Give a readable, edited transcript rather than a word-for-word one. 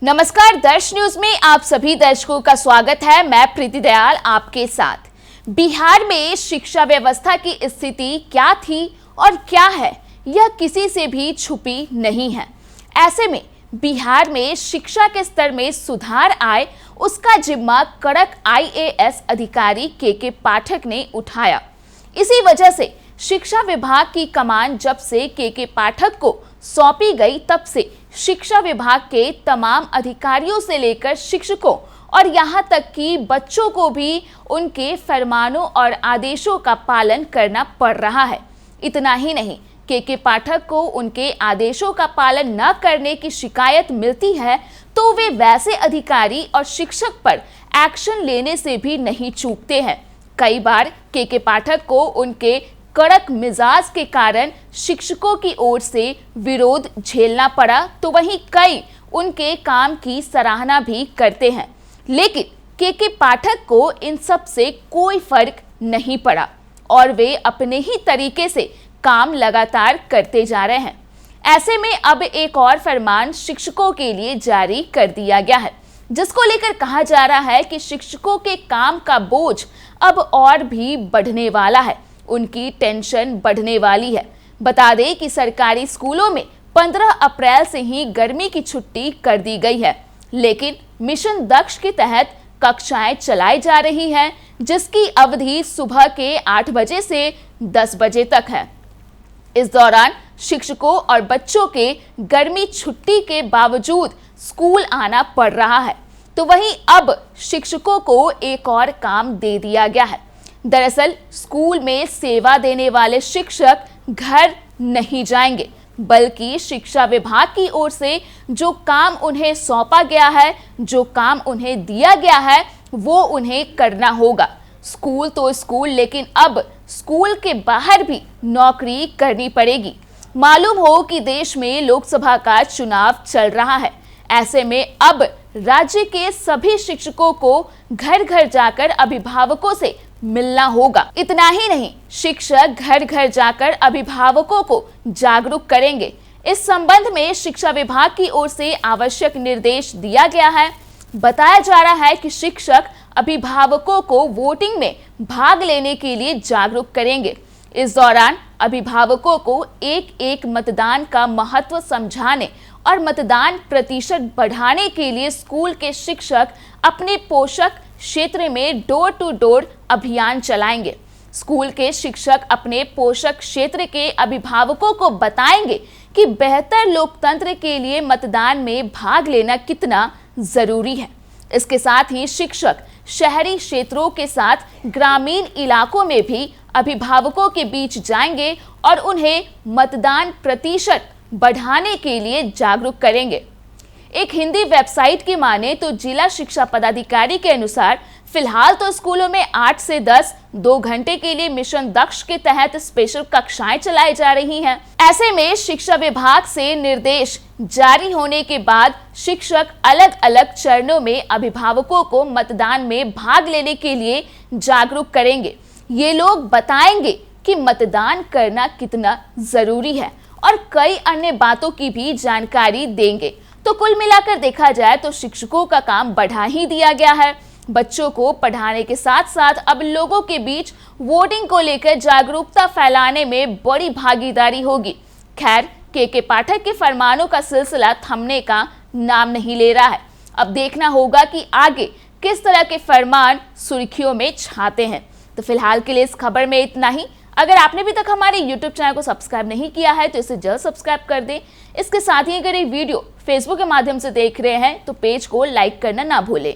नमस्कार, दर्श न्यूज में आप सभी दर्शकों का स्वागत है। मैं प्रीति दयाल आपके साथ। बिहार में शिक्षा व्यवस्था की स्थिति क्या थी और क्या है, यह किसी से भी छुपी नहीं है। ऐसे में बिहार में शिक्षा के स्तर में सुधार आए, उसका जिम्मा कड़क IAS अधिकारी के पाठक ने उठाया। इसी वजह से शिक्षा विभाग की कमान जब से के पाठक को सौंपी गई, तब से शिक्षा विभाग के तमाम अधिकारियों से लेकर शिक्षकों और यहाँ तक कि बच्चों को भी उनके फरमानों और आदेशों का पालन करना पड़ रहा है। इतना ही नहीं, के पाठक को उनके आदेशों का पालन न करने की शिकायत मिलती है तो वे वैसे अधिकारी और शिक्षक पर एक्शन लेने से भी नहीं चूकते हैं। कई बार के पाठक को उनके कड़क मिजाज के कारण शिक्षकों की ओर से विरोध झेलना पड़ा, तो वहीं कई उनके काम की सराहना भी करते हैं। लेकिन के पाठक को इन सब से कोई फर्क नहीं पड़ा और वे अपने ही तरीके से काम लगातार करते जा रहे हैं। ऐसे में अब एक और फरमान शिक्षकों के लिए जारी कर दिया गया है, जिसको लेकर कहा जा रहा है कि शिक्षकों के काम का बोझ अब और भी बढ़ने वाला है, उनकी टेंशन बढ़ने वाली है। बता दें कि सरकारी स्कूलों में 15 अप्रैल से ही गर्मी की छुट्टी कर दी गई है, लेकिन मिशन दक्ष के तहत कक्षाएं चलाई जा रही हैं, जिसकी अवधि सुबह के 8 बजे से 10 बजे तक है। इस दौरान शिक्षकों और बच्चों के गर्मी छुट्टी के बावजूद स्कूल आना पड़ रहा है, तो वहीं अब शिक्षकों को एक और काम दे दिया गया है। दरअसल स्कूल में सेवा देने वाले शिक्षक घर नहीं जाएंगे, बल्कि शिक्षा विभाग की ओर से जो काम उन्हें सौंपा गया है, जो काम उन्हें दिया गया है, वो उन्हें करना होगा। स्कूल तो स्कूल, लेकिन अब स्कूल के बाहर भी नौकरी करनी पड़ेगी। मालूम हो कि देश में लोकसभा का चुनाव चल रहा है। ऐसे में अब राज्य के सभी शिक्षकों को घर घर जाकर अभिभावकों से मिलना होगा। इतना ही नहीं, शिक्षक घर घर जाकर अभिभावकों को जागरूक करेंगे। इस संबंध में शिक्षा विभाग की ओर से आवश्यक निर्देश दिया गया है। बताया जा रहा है कि शिक्षक अभिभावकों को वोटिंग में भाग लेने के लिए जागरूक करेंगे। इस दौरान अभिभावकों को एक मतदान का महत्व समझाने और मतदान प्रतिशत बढ़ाने के लिए स्कूल के शिक्षक अपने पोषक क्षेत्र में डोर टू डोर अभियान चलाएंगे। स्कूल के शिक्षक अपने पोषक क्षेत्र के अभिभावकों को बताएंगे कि बेहतर लोकतंत्र के लिए मतदान में भाग लेना कितना जरूरी है। इसके साथ ही शिक्षक शहरी क्षेत्रों के साथ ग्रामीण इलाकों में भी अभिभावकों के बीच जाएंगे और उन्हें मतदान प्रतिशत बढ़ाने के लिए जागरूक करेंगे। एक हिंदी वेबसाइट की माने तो जिला शिक्षा पदाधिकारी के अनुसार फिलहाल तो स्कूलों में 8 से 10 2 घंटे के लिए मिशन दक्ष के तहत स्पेशल कक्षाएं चलाई जा रही हैं। ऐसे में शिक्षा विभाग से निर्देश जारी होने के बाद शिक्षक अलग अलग चरणों में अभिभावकों को मतदान में भाग लेने के लिए जागरूक करेंगे। ये लोग बताएंगे कि मतदान करना कितना जरूरी है और कई अन्य बातों की भी जानकारी देंगे। तो कुल मिलाकर देखा जाए तो शिक्षकों का काम बढ़ा ही दिया गया है। बच्चों को पढ़ाने के साथ साथ अब लोगों के बीच वोटिंग को लेकर जागरूकता फैलाने में बड़ी भागीदारी होगी। खैर, के पाठक के फरमानों का सिलसिला थमने का नाम नहीं ले रहा है। अब देखना होगा कि आगे किस तरह के फरमान सुर्खियों में छाते हैं। तो फिलहाल के लिए इस खबर में इतना ही। अगर आपने अभी तक हमारे YouTube चैनल को सब्सक्राइब नहीं किया है तो इसे जल्द सब्सक्राइब कर दें। इसके साथ ही अगर ये वीडियो Facebook के माध्यम से देख रहे हैं तो पेज को लाइक करना ना भूलें।